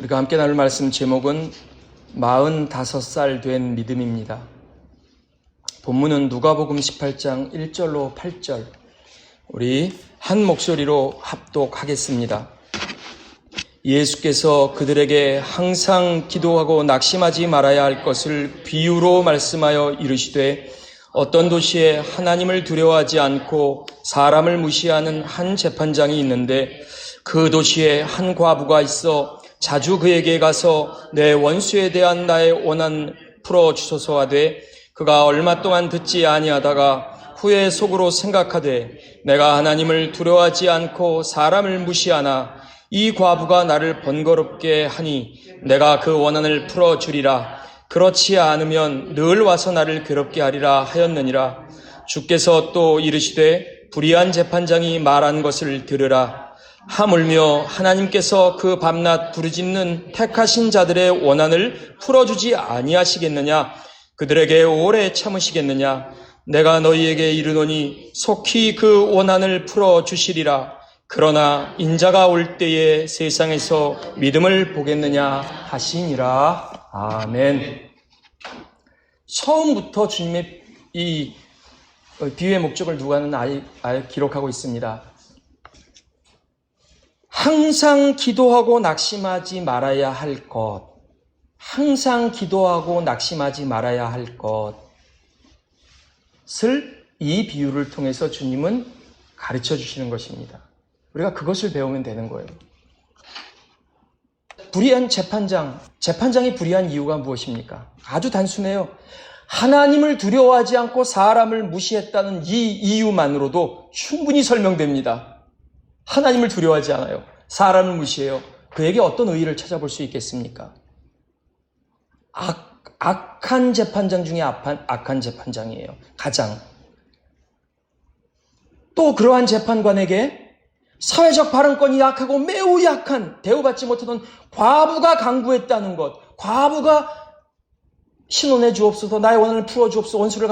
우리가 함께 나눌 말씀 제목은 45살 된 믿음입니다. 본문은 누가복음 18장 1절로 8절. 우리 한 목소리로 합독하겠습니다. 예수께서 그들에게 항상 기도하고 낙심하지 말아야 할 것을 비유로 말씀하여 이르시되, 어떤 도시에 하나님을 두려워하지 않고 사람을 무시하는 한 재판장이 있는데, 그 도시에 한 과부가 있어 자주 그에게 가서 내 원수에 대한 나의 원한 풀어주소서 하되, 그가 얼마 동안 듣지 아니하다가 후에 속으로 생각하되, 내가 하나님을 두려워하지 않고 사람을 무시하나 이 과부가 나를 번거롭게 하니 내가 그 원한을 풀어주리라. 그렇지 않으면 늘 와서 나를 괴롭게 하리라 하였느니라. 주께서 또 이르시되, 불의한 재판장이 말한 것을 들으라. 하물며 하나님께서 그 밤낮 부르짖는 택하신 자들의 원한을 풀어주지 아니하시겠느냐? 그들에게 오래 참으시겠느냐? 내가 너희에게 이르노니 속히 그 원한을 풀어주시리라. 그러나 인자가 올 때에 세상에서 믿음을 보겠느냐 하시니라. 아멘. 처음부터 주님의 이 비유의 목적을 누가는 아예 기록하고 있습니다. 항상 기도하고 낙심하지 말아야 할 것. 항상 기도하고 낙심하지 말아야 할 것을 이 비유를 통해서 주님은 가르쳐 주시는 것입니다. 우리가 그것을 배우면 되는 거예요. 불의한 재판장이 불의한 이유가 무엇입니까? 아주 단순해요. 하나님을 두려워하지 않고 사람을 무시했다는 이 이유만으로도 충분히 설명됩니다. 하나님을 두려워하지 않아요. 사람을 무시해요. 그에게 어떤 의의를 찾아볼 수 있겠습니까? 악한 재판장 중에 악한 재판장이에요. 가장. 또 그러한 재판관에게 사회적 발언권이 약하고 매우 약한, 대우받지 못하던 과부가 강구했다는 것. 과부가 신원해 주옵소서, 나의 원한을 풀어 주옵소서, 원수를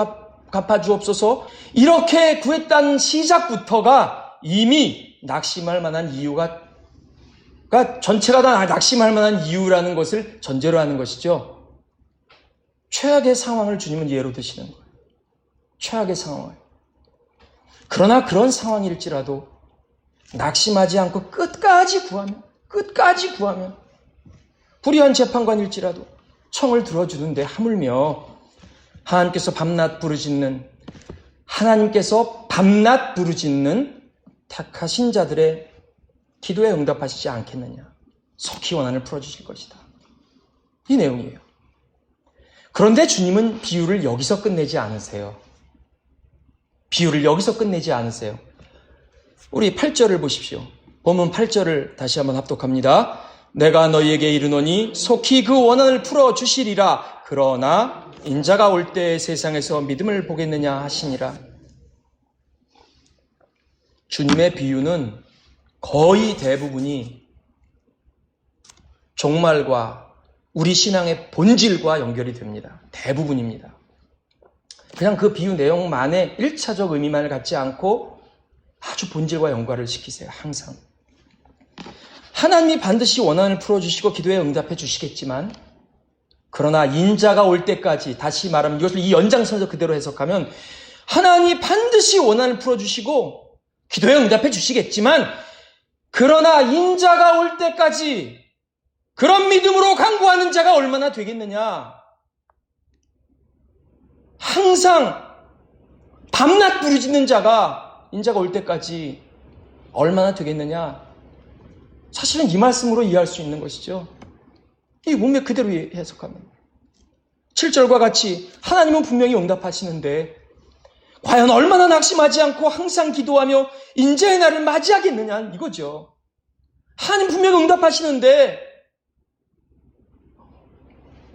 갚아 주옵소서, 이렇게 구했다는 시작부터가 이미 낙심할 만한 이유가, 그러니까 전체가 다 낙심할 만한 이유라는 것을 전제로 하는 것이죠. 최악의 상황을 주님은 예로 드시는 거예요. 최악의 상황을. 그러나 그런 상황일지라도 낙심하지 않고 끝까지 구하면 불의한 재판관일지라도 청을 들어주는데, 하물며 하나님께서 밤낮 부르짖는 택하신 자들의 기도에 응답하시지 않겠느냐. 속히 원한을 풀어주실 것이다. 이 내용이에요. 그런데 주님은 비유를 여기서 끝내지 않으세요. 우리 8절을 보십시오. 본문 8절을 다시 한번 합독합니다. 내가 너희에게 이르노니 속히 그 원한을 풀어주시리라. 그러나 인자가 올 때 세상에서 믿음을 보겠느냐 하시니라. 주님의 비유는 거의 대부분이 종말과 우리 신앙의 본질과 연결이 됩니다. 대부분입니다. 그냥 그 비유 내용만의 1차적 의미만을 갖지 않고 아주 본질과 연관을 시키세요. 항상. 하나님이 반드시 원한을 풀어주시고 기도에 응답해 주시겠지만, 그러나 인자가 올 때까지, 다시 말하면 이것을 이 연장선에서 그대로 해석하면, 하나님이 반드시 원한을 풀어주시고 기도에 응답해 주시겠지만, 그러나 인자가 올 때까지 그런 믿음으로 간구하는 자가 얼마나 되겠느냐. 항상 밤낮 부르짖는 자가 인자가 올 때까지 얼마나 되겠느냐. 사실은 이 말씀으로 이해할 수 있는 것이죠. 이 문맥 그대로 해석하면 7절과 같이 하나님은 분명히 응답하시는데 과연 얼마나 낙심하지 않고 항상 기도하며 인자의 날을 맞이하겠느냐, 이거죠. 하나님 분명히 응답하시는데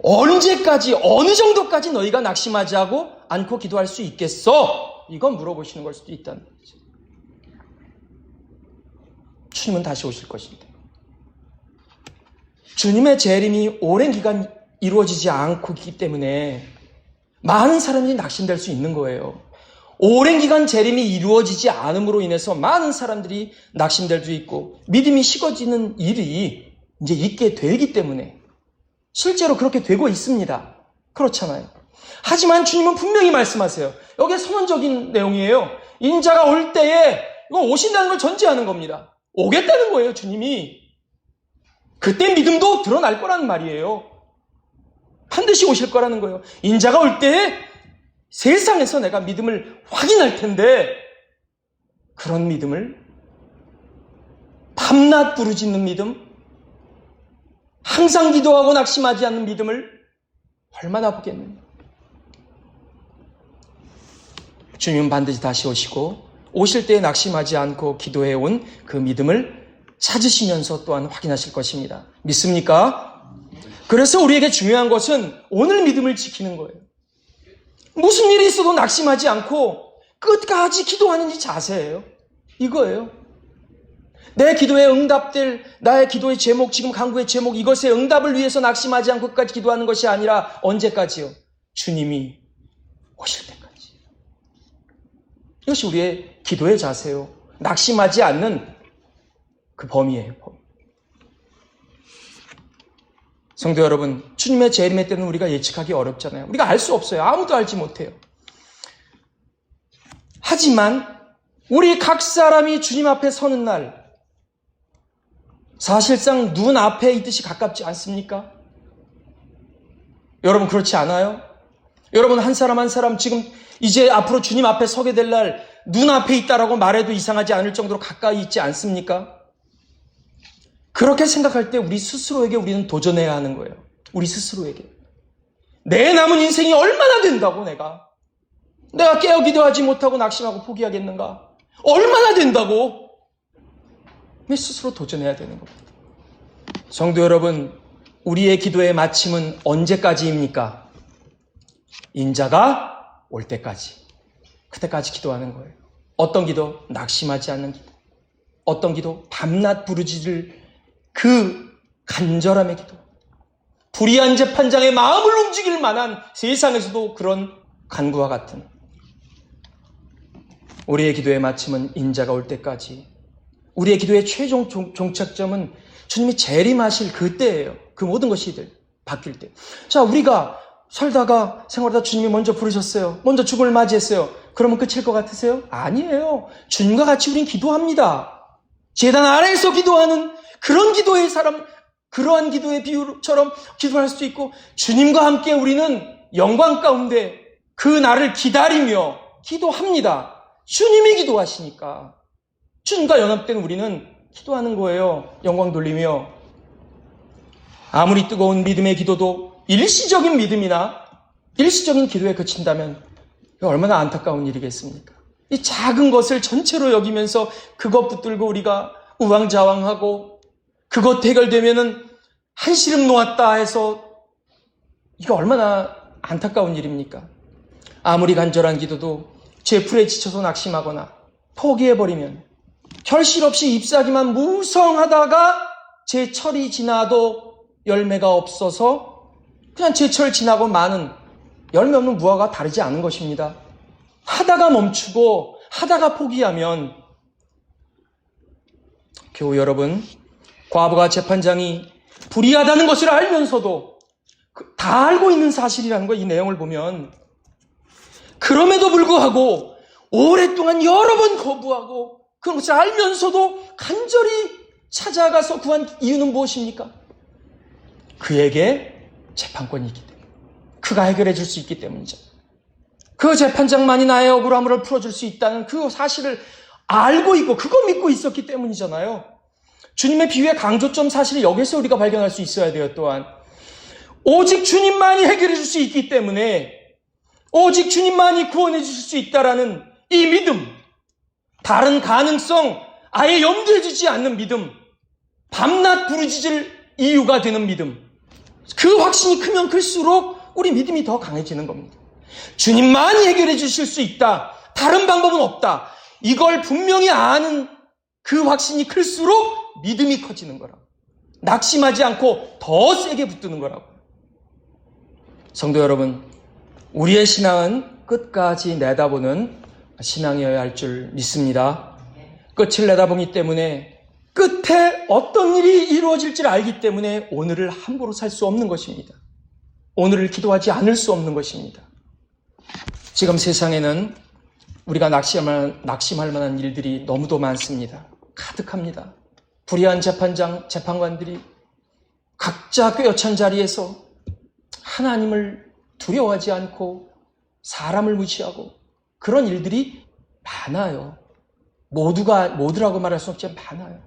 언제까지, 어느 정도까지 너희가 낙심하지 않고 기도할 수 있겠어? 이건 물어보시는 걸 수도 있다는 거죠. 주님은 다시 오실 것인데, 주님의 재림이 오랜 기간 이루어지지 않고 있기 때문에 많은 사람이 낙심될 수 있는 거예요. 오랜 기간 재림이 이루어지지 않음으로 인해서 많은 사람들이 낙심될 수 있고 믿음이 식어지는 일이 이제 있게 되기 때문에 실제로 그렇게 되고 있습니다. 그렇잖아요. 하지만 주님은 분명히 말씀하세요. 여기에 선언적인 내용이에요. 인자가 올 때에 이거 오신다는 걸 전제하는 겁니다. 오겠다는 거예요, 주님이. 그때 믿음도 드러날 거라는 말이에요. 반드시 오실 거라는 거예요. 인자가 올 때에 세상에서 내가 믿음을 확인할 텐데 그런 믿음을 밤낮 부르짖는 믿음, 항상 기도하고 낙심하지 않는 믿음을 얼마나 보겠느냐. 주님은 반드시 다시 오시고 오실 때에 낙심하지 않고 기도해온 그 믿음을 찾으시면서 또한 확인하실 것입니다. 믿습니까? 그래서 우리에게 중요한 것은 오늘 믿음을 지키는 거예요. 무슨 일이 있어도 낙심하지 않고 끝까지 기도하는 이 자세예요. 이거예요. 내 기도에 응답될 나의 기도의 제목, 지금 간구의 제목, 이것의 응답을 위해서 낙심하지 않고 끝까지 기도하는 것이 아니라 언제까지요? 주님이 오실 때까지. 이것이 우리의 기도의 자세요. 낙심하지 않는 그 범위예요. 성도 여러분, 주님의 재림의 때는 우리가 예측하기 어렵잖아요. 우리가 알 수 없어요. 아무도 알지 못해요. 하지만 우리 각 사람이 주님 앞에 서는 날 사실상 눈 앞에 있듯이 가깝지 않습니까? 여러분 그렇지 않아요? 여러분 한 사람 한 사람 지금 이제 앞으로 주님 앞에 서게 될 날 눈앞에 있다라고 말해도 이상하지 않을 정도로 가까이 있지 않습니까? 그렇게 생각할 때 우리 스스로에게 우리는 도전해야 하는 거예요. 우리 스스로에게. 내 남은 인생이 얼마나 된다고 내가 깨어 기도하지 못하고 낙심하고 포기하겠는가? 얼마나 된다고? 내 스스로 도전해야 되는 겁니다. 성도 여러분, 우리의 기도의 마침은 언제까지입니까? 인자가 올 때까지. 그때까지 기도하는 거예요. 어떤 기도? 낙심하지 않는 기도. 어떤 기도? 밤낮 부르짖을 그 간절함의 기도. 불의한 재판장의 마음을 움직일 만한 세상에서도 그런 간구와 같은 우리의 기도의 마침은 인자가 올 때까지. 우리의 기도의 최종 종착점은 주님이 재림하실 그때예요. 그 모든 것이 바뀔 때. 자, 우리가 살다가 생활하다 주님이 먼저 부르셨어요. 먼저 죽음을 맞이했어요. 그러면 끝일 것 같으세요? 아니에요. 주님과 같이 우린 기도합니다. 제단 아래에서 기도하는 그런 기도의 사람, 그러한 기도의 비유처럼 기도할 수도 있고 주님과 함께 우리는 영광 가운데 그 날을 기다리며 기도합니다. 주님이 기도하시니까. 주님과 연합된 우리는 기도하는 거예요. 영광 돌리며. 아무리 뜨거운 믿음의 기도도 일시적인 믿음이나 일시적인 기도에 그친다면 얼마나 안타까운 일이겠습니까? 이 작은 것을 전체로 여기면서 그것 붙들고 우리가 우왕좌왕하고 그것 해결되면은 한시름 놓았다 해서 이거 얼마나 안타까운 일입니까? 아무리 간절한 기도도 죄풀에 지쳐서 낙심하거나 포기해버리면 결실 없이 잎사귀만 무성하다가 제철이 지나도 열매가 없어서 그냥 제철 지나고 마는 열매 없는 무화과가 다르지 않은 것입니다. 하다가 멈추고 하다가 포기하면 교우 여러분, 과부가 재판장이 불의하다는 것을 알면서도 다 알고 있는 사실이라는 거, 이 내용을 보면 그럼에도 불구하고 오랫동안 여러 번 거부하고 그런 것을 알면서도 간절히 찾아가서 구한 이유는 무엇입니까? 그에게 재판권이 있기 때문에, 그가 해결해 줄 수 있기 때문이죠. 그 재판장만이 나의 억울함을 풀어줄 수 있다는 그 사실을 알고 있고 그거 믿고 있었기 때문이잖아요. 주님의 비유의 강조점 사실이 여기서 우리가 발견할 수 있어야 돼요. 또한 오직 주님만이 해결해 줄 수 있기 때문에, 오직 주님만이 구원해 주실 수 있다라는 이 믿음, 다른 가능성 아예 염두에 두지 않는 믿음, 밤낮 부르짖을 이유가 되는 믿음, 그 확신이 크면 클수록 우리 믿음이 더 강해지는 겁니다. 주님만이 해결해 주실 수 있다, 다른 방법은 없다, 이걸 분명히 아는 그 확신이 클수록 믿음이 커지는 거라고. 낙심하지 않고 더 세게 붙드는 거라고. 성도 여러분, 우리의 신앙은 끝까지 내다보는 신앙이어야 할 줄 믿습니다. 끝을 내다보기 때문에 끝에 어떤 일이 이루어질지를 알기 때문에 오늘을 함부로 살 수 없는 것입니다. 오늘을 기도하지 않을 수 없는 것입니다. 지금 세상에는 우리가 낙심할 만한 일들이 너무도 많습니다. 가득합니다. 불의한 재판관들이 각자 꿰어찬 자리에서 하나님을 두려워하지 않고 사람을 무시하고 그런 일들이 많아요. 모두라고 말할 수 없지만 많아요.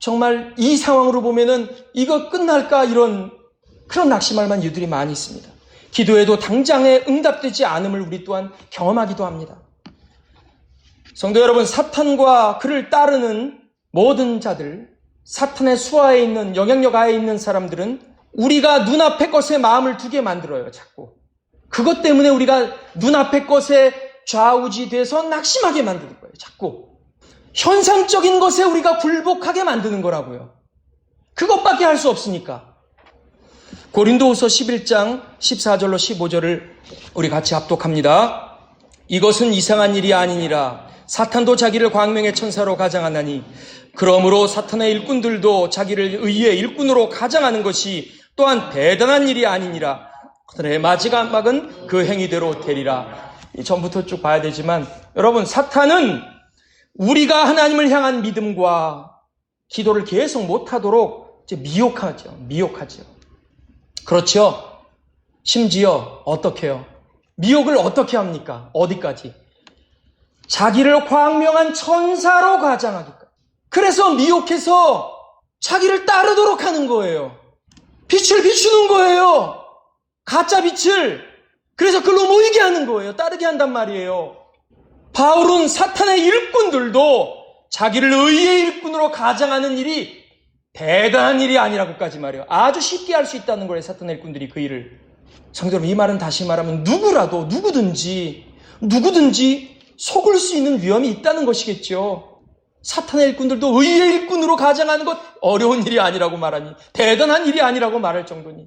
정말 이 상황으로 보면은 이거 끝날까 그런 낙심할 만한 이유들이 많이 있습니다. 기도에도 당장에 응답되지 않음을 우리 또한 경험하기도 합니다. 성도 여러분, 사탄과 그를 따르는 모든 자들, 사탄의 수하에 있는 영향력 하에 있는 사람들은 우리가 눈앞의 것에 마음을 두게 만들어요. 자꾸. 그것 때문에 우리가 눈앞의 것에 좌우지돼서 낙심하게 만드는 거예요. 자꾸. 현상적인 것에 우리가 굴복하게 만드는 거라고요. 그것밖에 할 수 없으니까. 고린도후서 11장 14절로 15절을 우리 같이 합독합니다. 이것은 이상한 일이 아니니라. 사탄도 자기를 광명의 천사로 가장하나니 그러므로 사탄의 일꾼들도 자기를 의의 일꾼으로 가장하는 것이 또한 대단한 일이 아니니라. 그들의 마지막은 그 행위대로 되리라. 전부터 쭉 봐야 되지만 여러분, 사탄은 우리가 하나님을 향한 믿음과 기도를 계속 못하도록 이제 미혹하죠. 그렇죠? 심지어 어떻게 해요? 미혹을 어떻게 합니까? 어디까지? 자기를 광명한 천사로 가장하기까지. 그래서 미혹해서 자기를 따르도록 하는 거예요. 빛을 비추는 거예요. 가짜 빛을. 그래서 글로 모이게 하는 거예요. 따르게 한단 말이에요. 바울은 사탄의 일꾼들도 자기를 의의 일꾼으로 가장하는 일이 대단한 일이 아니라고까지 말해요. 아주 쉽게 할 수 있다는 거예요. 사탄의 일꾼들이 그 일을. 성도 여러분, 이 말은 다시 말하면 누구든지 속을 수 있는 위험이 있다는 것이겠죠. 사탄의 일꾼들도 의의 일꾼으로 가장하는 것 어려운 일이 아니라고 말하니, 대단한 일이 아니라고 말할 정도니,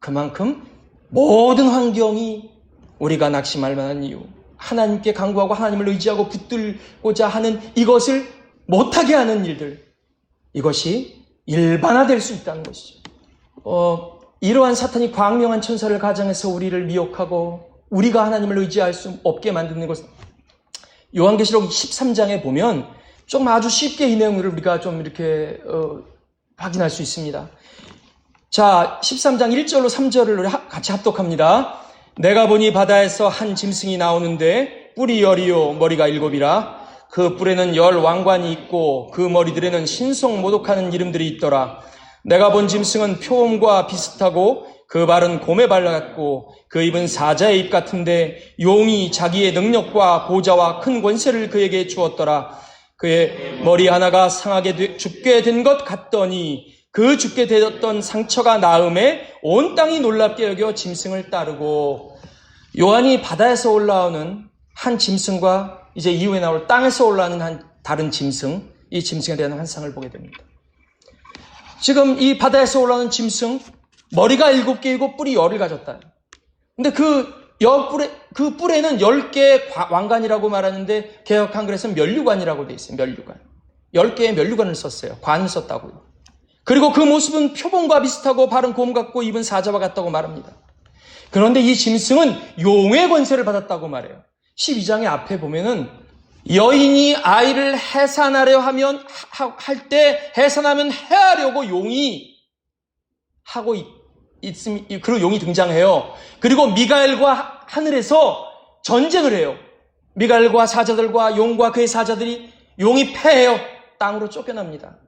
그만큼 모든 환경이 우리가 낙심할 만한 이유, 하나님께 간구하고 하나님을 의지하고 붙들고자 하는 이것을 못하게 하는 일들, 이것이 일반화될 수 있다는 것이죠. 이러한 사탄이 광명한 천사를 가장해서 우리를 미혹하고 우리가 하나님을 의지할 수 없게 만드는 것은 요한계시록 13장에 보면 좀 아주 쉽게 이 내용을 우리가 좀 이렇게 확인할 수 있습니다. 자, 13장 1절로 3절을 우리 같이 합독합니다. 내가 보니 바다에서 한 짐승이 나오는데 뿔이 10이요 머리가 7이라. 그 뿔에는 10 왕관이 있고 그 머리들에는 신성 모독하는 이름들이 있더라. 내가 본 짐승은 표범과 비슷하고 그 발은 곰의 발 같고 그 입은 사자의 입 같은데 용이 자기의 능력과 보좌와 큰 권세를 그에게 주었더라. 그의 머리 하나가 상하게 죽게 된 것 같더니 그 죽게 되었던 상처가 나음에 온 땅이 놀랍게 여겨 짐승을 따르고. 요한이 바다에서 올라오는 한 짐승과 이제 이후에 나올 땅에서 올라오는 한 다른 짐승, 이 짐승에 대한 환상을 보게 됩니다. 지금 이 바다에서 올라오는 짐승, 머리가 7개이고 뿔이 10을 가졌다. 근데 그 뿔에는 10개의 왕관이라고 말하는데 개역 한글에서는 면류관이라고 되어 있어요. 면류관. 10개의 면류관을 썼어요. 관을 썼다고요. 그리고 그 모습은 표범과 비슷하고 발은 곰 같고 입은 사자와 같다고 말합니다. 그런데 이 짐승은 용의 권세를 받았다고 말해요. 12장의 앞에 보면은 여인이 아이를 해산하려 할 때 해산하면 해하려고 용이 하고 있으면 그 용이 등장해요. 그리고 미가엘과 하늘에서 전쟁을 해요. 미가엘과 사자들과 용과 그의 사자들이 용이 패해요. 땅으로 쫓겨납니다.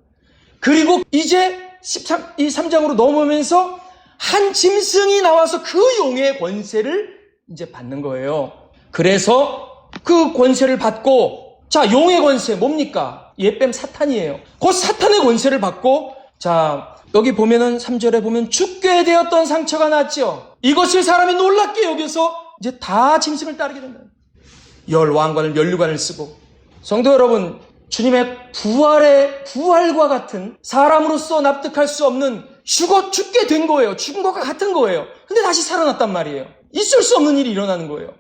그리고 이제 3장으로 넘어오면서 한 짐승이 나와서 그 용의 권세를 이제 받는 거예요. 그래서 그 권세를 받고, 자, 용의 권세 뭡니까? 옛뱀 사탄이에요. 그 사탄의 권세를 받고, 자, 여기 보면은 3절에 보면 죽게 되었던 상처가 났죠. 이것을 사람이 놀랍게 여겨서 이제 다 짐승을 따르게 된다. 10 왕관을 면류관을 쓰고. 성도 여러분, 주님의 부활과 같은 사람으로서 납득할 수 없는 죽게 된 거예요. 죽은 것과 같은 거예요. 근데 다시 살아났단 말이에요. 있을 수 없는 일이 일어나는 거예요.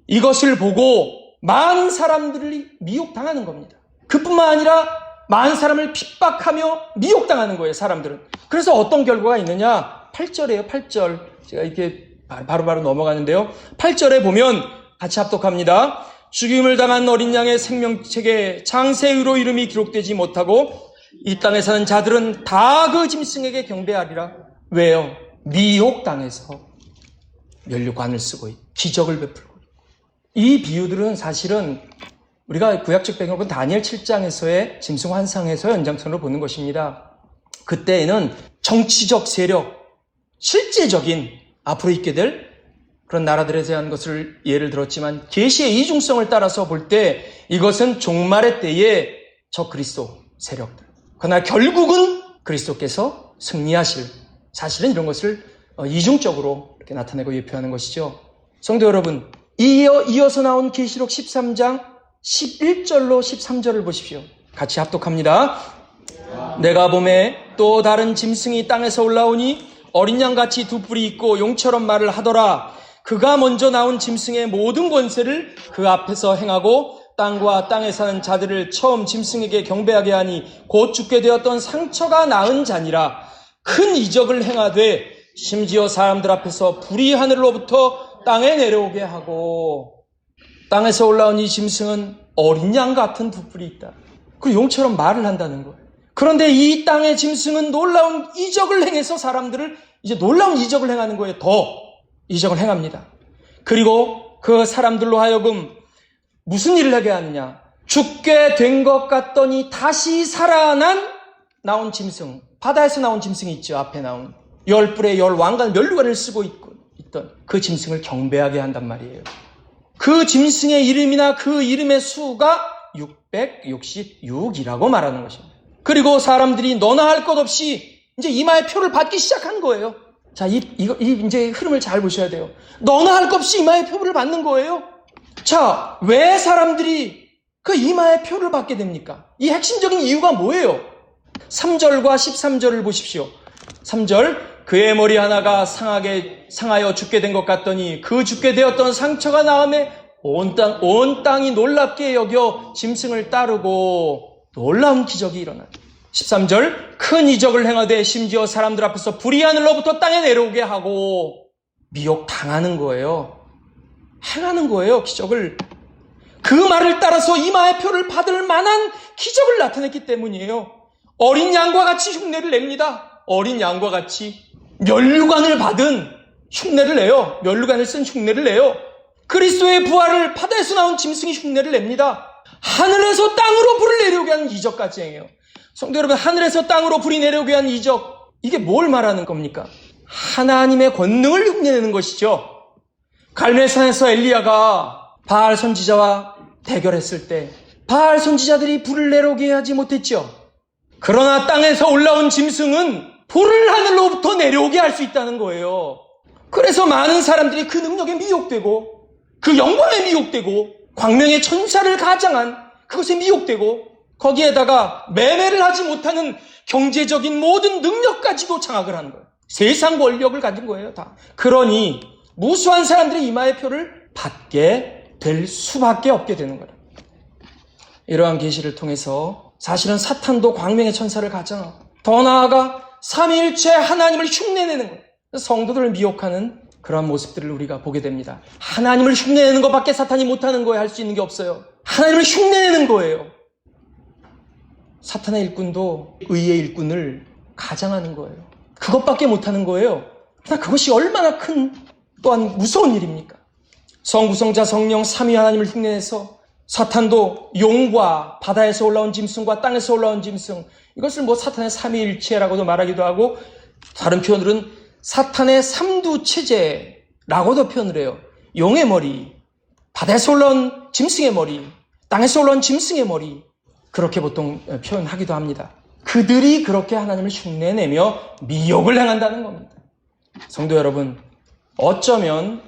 이것을 보고 많은 사람들이 미혹당하는 겁니다. 그뿐만 아니라 많은 사람을 핍박하며 미혹당하는 거예요, 사람들은. 그래서 어떤 결과가 있느냐? 8절이에요, 8절. 제가 이렇게 바로바로 넘어가는데요. 8절에 보면 같이 합독합니다. 죽임을 당한 어린 양의 생명책에 장세의로 이름이 기록되지 못하고 이 땅에 사는 자들은 다 그 짐승에게 경배하리라. 왜요? 미혹당해서 면류관을 쓰고 기적을 베풀고. 이 비유들은 사실은 우리가 구약적 배경은 다니엘 7장에서의 짐승 환상에서 연장선으로 보는 것입니다. 그때에는 정치적 세력, 실제적인 앞으로 있게 될 그런 나라들에 대한 것을 예를 들었지만 계시의 이중성을 따라서 볼 때 이것은 종말의 때의 저 그리스도 세력들. 그러나 결국은 그리스도께서 승리하실, 사실은 이런 것을 이중적으로 이렇게 나타내고 예표하는 것이죠. 성도 여러분, 이어서 나온 계시록 13장 11절로 13절을 보십시오. 같이 합독합니다. 내가 보매 또 다른 짐승이 땅에서 올라오니 어린 양같이 두 뿔이 있고 용처럼 말을 하더라. 그가 먼저 나온 짐승의 모든 권세를 그 앞에서 행하고 땅과 땅에 사는 자들을 처음 짐승에게 경배하게 하니 곧 죽게 되었던 상처가 나은 자니라. 큰 이적을 행하되 심지어 사람들 앞에서 불이 하늘로부터 땅에 내려오게 하고, 땅에서 올라온 이 짐승은 어린 양 같은 두 뿔이 있다. 그리고 용처럼 말을 한다는 거예요. 그런데 이 땅의 짐승은 놀라운 이적을 행해서 사람들을 이제 놀라운 이적을 행하는 거예요. 더 이적을 행합니다. 그리고 그 사람들로 하여금 무슨 일을 하게 하느냐? 죽게 된 것 같더니 다시 나온 짐승, 바다에서 나온 짐승이 있죠. 앞에 나온 10뿔의 10왕관, 면류관을 쓰고 있던 그 짐승을 경배하게 한단 말이에요. 그 짐승의 이름이나 그 이름의 수가 666이라고 말하는 것입니다. 그리고 사람들이 너나 할 것 없이 이제 이마의 표를 받기 시작한 거예요. 자, 이제 흐름을 잘 보셔야 돼요. 너나 할 것 없이 이마의 표를 받는 거예요. 자, 왜 사람들이 그 이마의 표를 받게 됩니까? 이 핵심적인 이유가 뭐예요? 3절과 13절을 보십시오. 3절, 그의 머리 하나가 상하여 죽게 된 것 같더니 그 죽게 되었던 상처가 나음에 온 땅이 놀랍게 여겨 짐승을 따르고 놀라운 기적이 일어나요. 13절, 큰 이적을 행하되 심지어 사람들 앞에서 불이 하늘로부터 땅에 내려오게 하고 미혹당하는 거예요. 행하는 거예요, 기적을. 그 말을 따라서 이마의 표를 받을 만한 기적을 나타냈기 때문이에요. 어린 양과 같이 흉내를 냅니다. 어린 양과 같이 면류관을 받은 흉내를 내요. 면류관을 쓴 흉내를 내요. 그리스도의 부활을 바다에서 나온 짐승이 흉내를 냅니다. 하늘에서 땅으로 불을 내려오게 하는 이적까지 행해요. 성도 여러분, 하늘에서 땅으로 불이 내려오게 하는 이적, 이게 뭘 말하는 겁니까? 하나님의 권능을 흉내내는 것이죠. 갈멜산에서 엘리야가 바알 선지자와 대결했을 때 바알 선지자들이 불을 내려오게 하지 못했죠. 그러나 땅에서 올라온 짐승은 불을 하늘로부터 내려오게 할 수 있다는 거예요. 그래서 많은 사람들이 그 능력에 미혹되고 그 영광에 미혹되고 광명의 천사를 가장한 그것에 미혹되고 거기에다가 매매를 하지 못하는 경제적인 모든 능력까지도 장악을 하는 거예요. 세상 권력을 가진 거예요, 다. 그러니 무수한 사람들이 이마의 표를 받게 될 수밖에 없게 되는 거예요. 이러한 계시를 통해서 사실은 사탄도 광명의 천사를 가장하고 더 나아가 삼위일체 하나님을 흉내내는 거예요. 성도들을 미혹하는 그러한 모습들을 우리가 보게 됩니다. 하나님을 흉내내는 것밖에 사탄이 못하는 거예요. 할 수 있는 게 없어요. 하나님을 흉내내는 거예요. 사탄의 일꾼도 의의 일꾼을 가장하는 거예요. 그것밖에 못하는 거예요. 그러나 그것이 얼마나 큰 또한 무서운 일입니까? 성부성자 성령 삼위 하나님을 흉내내서 사탄도 용과 바다에서 올라온 짐승과 땅에서 올라온 짐승, 이것을 사탄의 삼위일체라고도 말하기도 하고 다른 표현으로는 사탄의 삼두체제라고도 표현을 해요. 용의 머리, 바다에서 올라온 짐승의 머리, 땅에서 올라온 짐승의 머리, 그렇게 보통 표현하기도 합니다. 그들이 그렇게 하나님을 흉내내며 미혹을 행한다는 겁니다. 성도 여러분, 어쩌면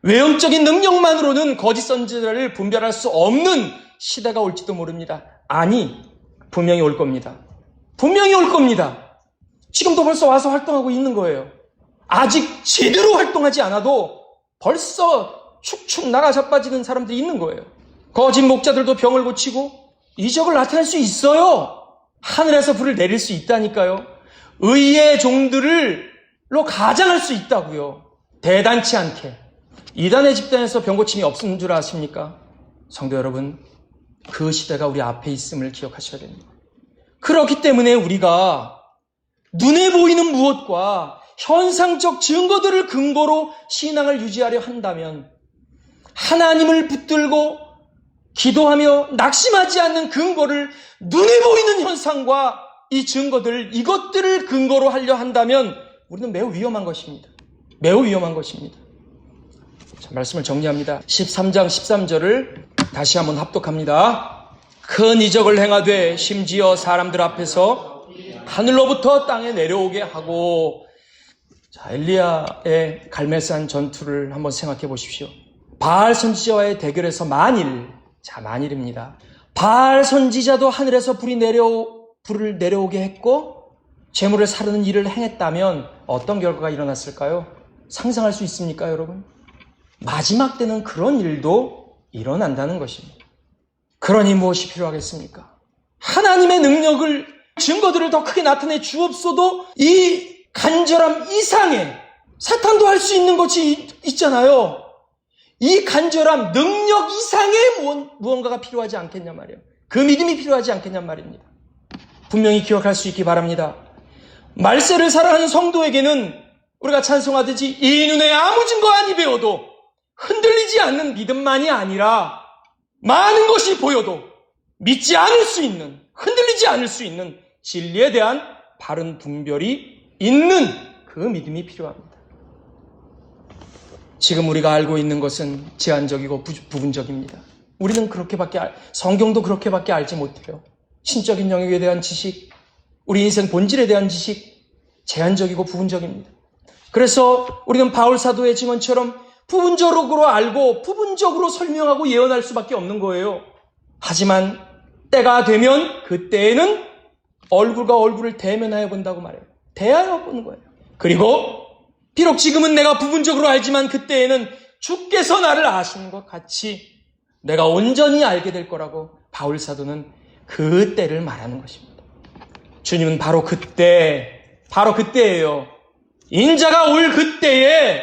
외형적인 능력만으로는 거짓 선지자를 분별할 수 없는 시대가 올지도 모릅니다. 아니, 분명히 올 겁니다. 분명히 올 겁니다. 지금도 벌써 와서 활동하고 있는 거예요. 아직 제대로 활동하지 않아도 벌써 축축 나가 자빠지는 사람들이 있는 거예요. 거짓 목자들도 병을 고치고 이적을 나타낼 수 있어요. 하늘에서 불을 내릴 수 있다니까요. 의의 종들로 가장할 수 있다고요. 대단치 않게. 이단의 집단에서 병고침이 없는 줄 아십니까? 성도 여러분, 그 시대가 우리 앞에 있음을 기억하셔야 됩니다. 그렇기 때문에 우리가 눈에 보이는 무엇과 현상적 증거들을 근거로 신앙을 유지하려 한다면 하나님을 붙들고 기도하며 낙심하지 않는 근거를 눈에 보이는 현상과 이 증거들, 이것들을 근거로 하려 한다면 우리는 매우 위험한 것입니다. 매우 위험한 것입니다. 자, 말씀을 정리합니다. 13장 13절을 다시 한번 합독합니다. 큰 이적을 행하되 심지어 사람들 앞에서 하늘로부터 땅에 내려오게 하고. 자, 엘리야의 갈멜산 전투를 한번 생각해 보십시오. 바알 선지자와의 대결에서 만일입니다. 바알 선지자도 하늘에서 불을 내려오게 했고 재물을 사르는 일을 행했다면 어떤 결과가 일어났을까요? 상상할 수 있습니까, 여러분? 마지막 때는 그런 일도 일어난다는 것입니다. 그러니 무엇이 필요하겠습니까? 하나님의 능력을, 증거들을 더 크게 나타내 주옵소도 이 간절함 이상의, 사탄도 할 수 있는 것이 있잖아요. 이 간절함, 능력 이상의 무언가가 필요하지 않겠냐 말이에요. 그 믿음이 필요하지 않겠냐 말입니다. 분명히 기억할 수 있기 바랍니다. 말세를 살아가는 성도에게는 우리가 찬송하듯이 이 눈에 아무 증거 아니 배워도 흔들리지 않는 믿음만이 아니라 많은 것이 보여도 믿지 않을 수 있는, 흔들리지 않을 수 있는 진리에 대한 바른 분별이 있는 그 믿음이 필요합니다. 지금 우리가 알고 있는 것은 제한적이고 부분적입니다. 우리는 성경도 그렇게밖에 알지 못해요. 신적인 영역에 대한 지식, 우리 인생 본질에 대한 지식, 제한적이고 부분적입니다. 그래서 우리는 바울 사도의 증언처럼 부분적으로 알고 부분적으로 설명하고 예언할 수밖에 없는 거예요. 하지만 때가 되면 그때에는 얼굴과 얼굴을 대면하여 본다고 말해요. 대하여 보는 거예요. 그리고 비록 지금은 내가 부분적으로 알지만 그때에는 주께서 나를 아시는 것 같이 내가 온전히 알게 될 거라고 바울 사도는 그 때를 말하는 것입니다. 주님은 바로 그때예요. 인자가 올 그때에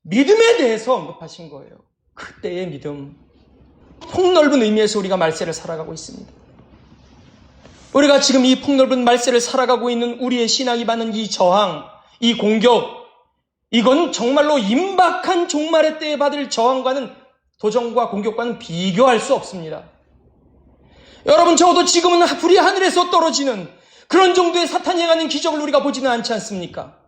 믿음에 대해서 언급하신 거예요. 그때의 믿음. 폭넓은 의미에서 우리가 말세를 살아가고 있습니다. 우리가 지금 이 폭넓은 말세를 살아가고 있는 우리의 신앙이 받는 이 저항, 이 공격, 이건 정말로 임박한 종말의 때에 받을 저항과는, 도전과 공격과는 비교할 수 없습니다. 여러분, 적어도 지금은 불이 하늘에서 떨어지는 그런 정도의 사탄이 행하는 기적을 우리가 보지는 않지 않습니까?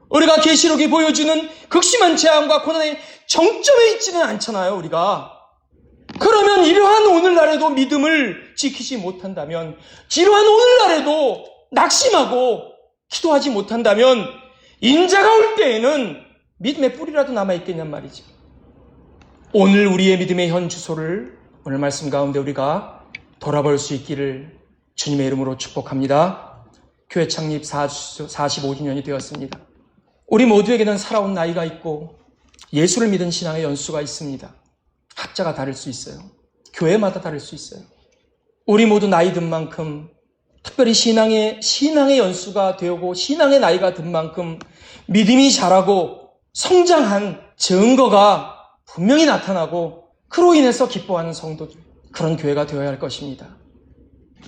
우리가 계시록이 보여주는 극심한 재앙과 고난의 정점에 있지는 않잖아요, 우리가. 그러면 이러한 오늘날에도 믿음을 지키지 못한다면, 이러한 오늘날에도 낙심하고 기도하지 못한다면 인자가 올 때에는 믿음의 뿌리라도 남아있겠냔 말이죠. 오늘 우리의 믿음의 현 주소를 오늘 말씀 가운데 우리가 돌아볼 수 있기를 주님의 이름으로 축복합니다. 교회 창립 45주년이 되었습니다. 우리 모두에게는 살아온 나이가 있고 예수를 믿은 신앙의 연수가 있습니다. 학자가 다를 수 있어요. 교회마다 다를 수 있어요. 우리 모두 나이 든 만큼, 특별히 신앙의 연수가 되고 신앙의 나이가 든 만큼 믿음이 자라고 성장한 증거가 분명히 나타나고 그로 인해서 기뻐하는 성도들, 그런 교회가 되어야 할 것입니다.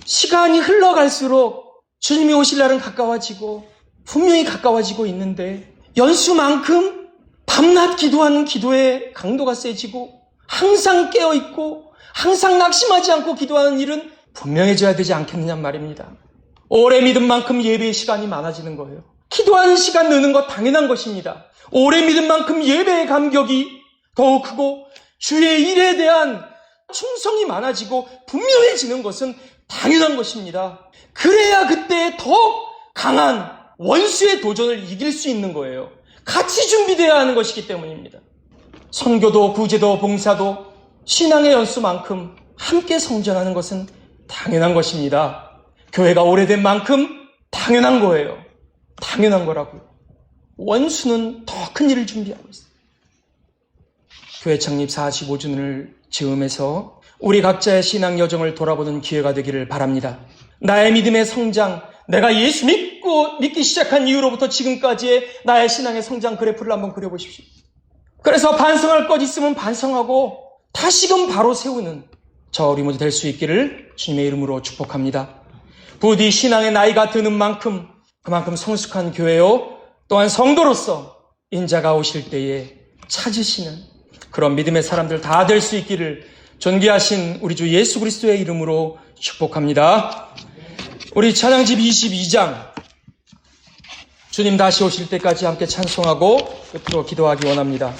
시간이 흘러갈수록 주님이 오실 날은 가까워지고 분명히 가까워지고 있는데 연수만큼 밤낮 기도하는 기도의 강도가 세지고 항상 깨어있고 항상 낙심하지 않고 기도하는 일은 분명해져야 되지 않겠느냐 말입니다. 오래 믿은 만큼 예배의 시간이 많아지는 거예요. 기도하는 시간 느는 것 당연한 것입니다. 오래 믿은 만큼 예배의 감격이 더욱 크고 주의 일에 대한 충성이 많아지고 분명해지는 것은 당연한 것입니다. 그래야 그때 더 강한 원수의 도전을 이길 수 있는 거예요. 같이 준비되어야 하는 것이기 때문입니다. 선교도 구제도 봉사도 신앙의 연수만큼 함께 성장하는 것은 당연한 것입니다. 교회가 오래된 만큼 당연한 거예요. 당연한 거라고요. 원수는 더 큰 일을 준비하고 있어요. 교회 창립 45주년을 즈음해서 우리 각자의 신앙 여정을 돌아보는 기회가 되기를 바랍니다. 나의 믿음의 성장, 내가 예수 믿기 시작한 이후로부터 지금까지의 나의 신앙의 성장 그래프를 한번 그려보십시오. 그래서 반성할 것 있으면 반성하고 다시금 바로 세우는 저 우리 모두 될 수 있기를 주님의 이름으로 축복합니다. 부디 신앙의 나이가 드는 만큼 그만큼 성숙한 교회요, 또한 성도로서 인자가 오실 때에 찾으시는 그런 믿음의 사람들 다 될 수 있기를 존귀하신 우리 주 예수 그리스도의 이름으로 축복합니다. 우리 찬양집 22장, 주님 다시 오실 때까지 함께 찬송하고 끝으로 기도하기 원합니다.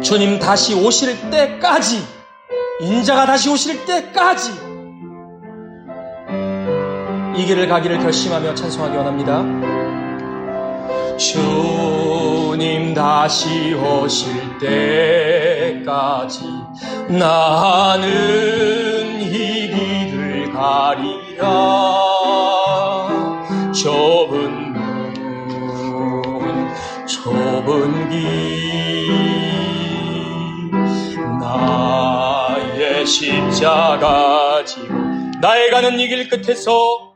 주님 다시 오실 때까지, 인자가 다시 오실 때까지 이 길을 가기를 결심하며 찬송하기 원합니다. 주님 다시 오실 때까지 나는 이 길을 가리라. 좁은 문, 좁은 길, 나의 십자가 지고 나의 가는 이 길 끝에서,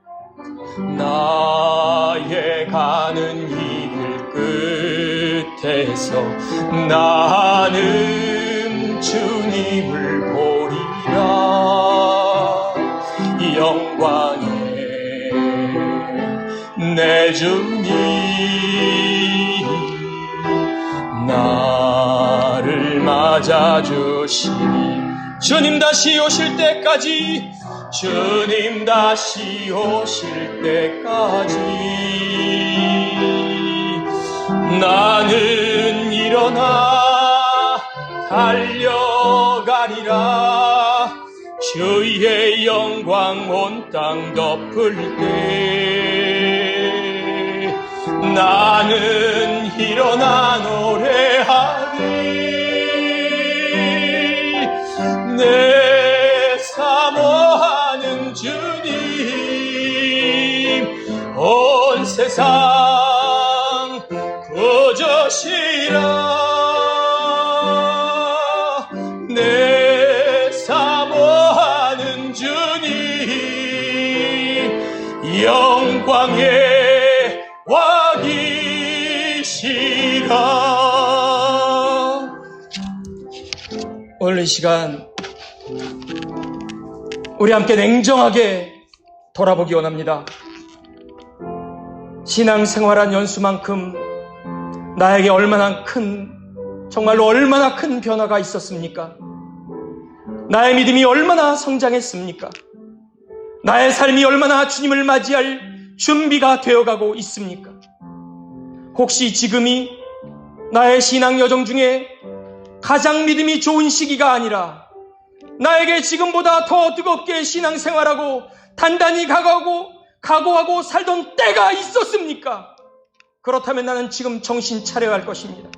나의 가는 이 길 끝에서 나는 주님을 보리라. 영광의 내 주님 나를 맞아주시니, 주님 다시 오실 때까지, 주님 다시 오실 때까지 나는 일어나 달려가리라. 주의 영광 온 땅 덮을 때 나는 일어나 노래하리. 내 사모하는 주님, 온 세상 구주시라. 내 사모하는 주님, 영광의 왕이시라. 오늘 이 시간 우리 함께 냉정하게 돌아보기 원합니다. 신앙생활한 연수만큼 나에게 정말로 얼마나 큰 변화가 있었습니까? 나의 믿음이 얼마나 성장했습니까? 나의 삶이 얼마나 주님을 맞이할 준비가 되어가고 있습니까? 혹시 지금이 나의 신앙 여정 중에 가장 믿음이 좋은 시기가 아니라 나에게 지금보다 더 뜨겁게 신앙생활하고 단단히 각오하고 살던 때가 있었습니까? 그렇다면 나는 지금 정신 차려야 할 것입니다.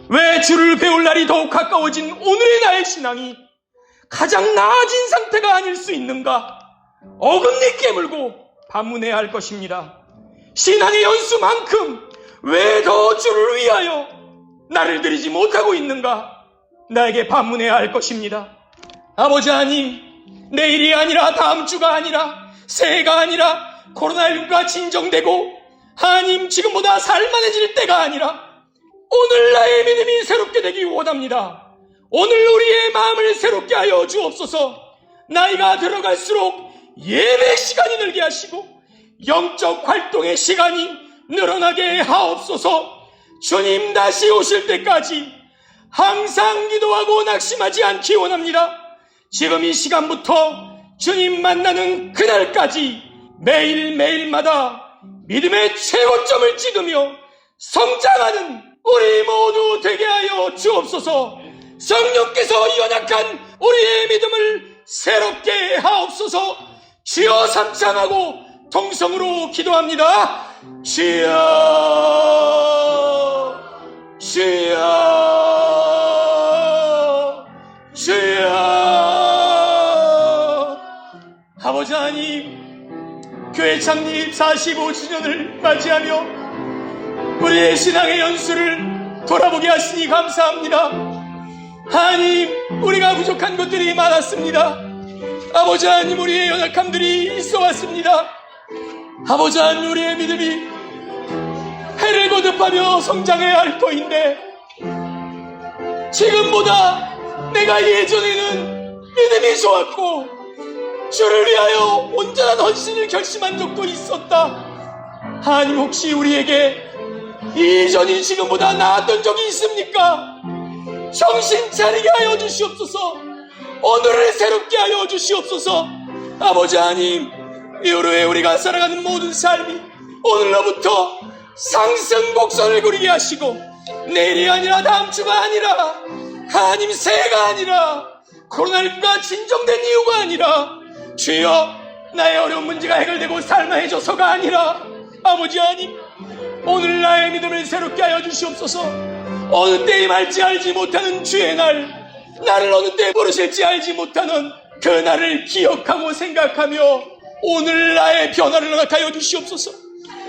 왜 주를 배울 날이 더욱 가까워진 오늘의 나의 신앙이 가장 나아진 상태가 아닐 수 있는가? 어금니 깨물고 반문해야 할 것입니다. 신앙의 연수만큼 왜 더 주를 위하여 나를 드리지 못하고 있는가? 나에게 반문해야 할 것입니다. 아버지 하나님, 내일이 아니라 다음 주가 아니라 새해가 아니라 코로나19가 진정되고 하나님 지금보다 살만해질 때가 아니라 오늘 나의 믿음이 새롭게 되기 원합니다. 오늘 우리의 마음을 새롭게 하여 주옵소서. 나이가 들어갈수록 예배 시간이 늘게 하시고 영적 활동의 시간이 늘어나게 하옵소서. 주님 다시 오실 때까지 항상 기도하고 낙심하지 않기 원합니다. 지금 이 시간부터 주님 만나는 그날까지 매일매일마다 믿음의 최고점을 찍으며 성장하는 우리 모두 되게 하여 주옵소서. 성령께서 연약한 우리의 믿음을 새롭게 하옵소서. 주여 삼창하고 통성으로 기도합니다. 주여, 주여, 주여, 하나님, 교회 창립 45주년을 맞이하며 우리의 신앙의 연수를 돌아보게 하시니 감사합니다. 하나님, 우리가 부족한 것들이 많았습니다. 아버지 하나님, 우리의 연약함들이 있어 왔습니다. 아버지 하나님, 우리의 믿음이 해를 거듭하며 성장해야 할 터인데 지금보다 내가 예전에는 믿음이 좋았고 주를 위하여 온전한 헌신을 결심한 적도 있었다. 하나님, 혹시 우리에게 이전이 지금보다 나았던 적이 있습니까? 정신 차리게 하여 주시옵소서. 오늘을 새롭게 하여 주시옵소서. 아버지 하나님, 이후로에 우리가 살아가는 모든 삶이 오늘로부터 상승 곡선을 그리게 하시고 내일이 아니라 다음 주가 아니라 하나님 새해가 아니라 코로나19가 진정된 이유가 아니라 주여 나의 어려운 문제가 해결되고 살만해져서가 아니라 아버지 하나님, 오늘 나의 믿음을 새롭게 하여 주시옵소서. 어느 때에 말지 알지 못하는 주의 날, 나를 어느 때 부르실지 알지 못하는 그 날을 기억하고 생각하며 오늘 나의 변화를 허락하여 주시옵소서.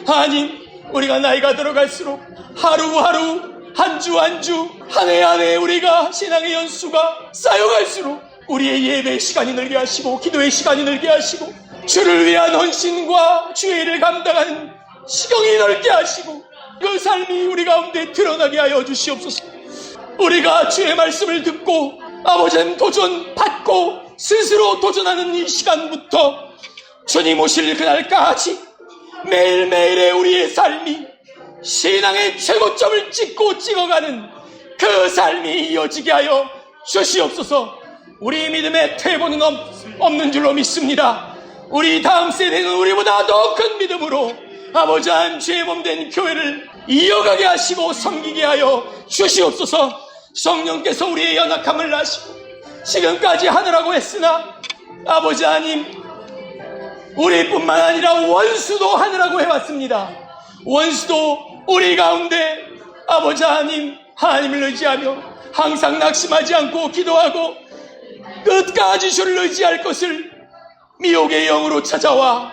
하나님, 우리가 나이가 들어갈수록 하루하루 한 주 한 주 한 해 한 해 우리가 신앙의 연수가 쌓여갈수록 우리의 예배의 시간이 늘게 하시고 기도의 시간이 늘게 하시고 주를 위한 헌신과 주의 일을 감당하는 시경이 넓게 하시고 그 삶이 우리 가운데 드러나게 하여 주시옵소서. 우리가 주의 말씀을 듣고 아버지는 도전 받고 스스로 도전하는 이 시간부터 주님 오실 그날까지 매일매일의 우리의 삶이 신앙의 최고점을 찍어가는 그 삶이 이어지게 하여 주시옵소서. 우리 믿음의 퇴보는 없는 줄로 믿습니다. 우리 다음 세대는 우리보다 더 큰 믿음으로 아버지 한 죄의 몸된 교회를 이어가게 하시고 섬기게 하여 주시옵소서. 성령께서 우리의 연약함을 아시고 지금까지 하느라고 했으나 아버지 하나님, 우리뿐만 아니라 원수도 하느라고 해왔습니다. 원수도 우리 가운데 아버지 하나님, 하나님을 의지하며 항상 낙심하지 않고 기도하고 끝까지 주를 의지할 것을 미혹의 영으로 찾아와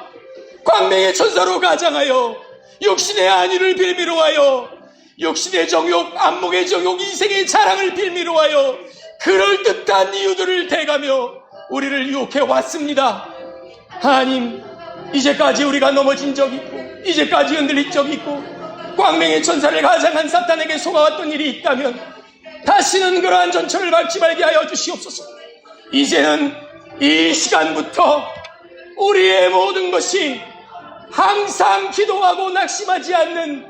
광명의 천사로 가장하여 육신의 안위를 빌미로 하여 육신의 정욕, 안목의 정욕, 이생의 자랑을 빌미로 하여 그럴듯한 이유들을 대가며 우리를 유혹해 왔습니다. 하나님, 이제까지 우리가 넘어진 적이 있고 이제까지 흔들린 적이 있고 광명의 천사를 가장한 사탄에게 속아왔던 일이 있다면 다시는 그러한 전철을 밟지 말게 하여 주시옵소서. 이제는 이 시간부터 우리의 모든 것이 항상 기도하고 낙심하지 않는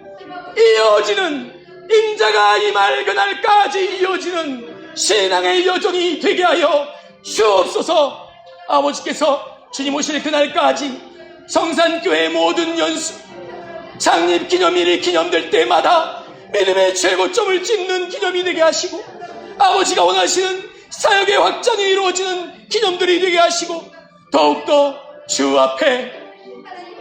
이어지는 임자가 임할 그날까지 이어지는 신앙의 여정이 되게 하여 주옵소서. 아버지께서 주님 오실 그날까지 성산교회의 모든 연수 창립 기념일이 기념될 때마다 믿음의 최고점을 찍는 기념이 되게 하시고 아버지가 원하시는 사역의 확장이 이루어지는 기념들이 되게 하시고 더욱더 주 앞에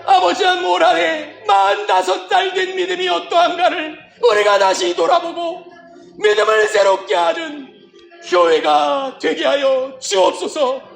아버지 한 모란에 45살 된 믿음이 어떠한가를 우리가 다시 돌아보고 믿음을 새롭게 하는 교회가 되게 하여 주옵소서.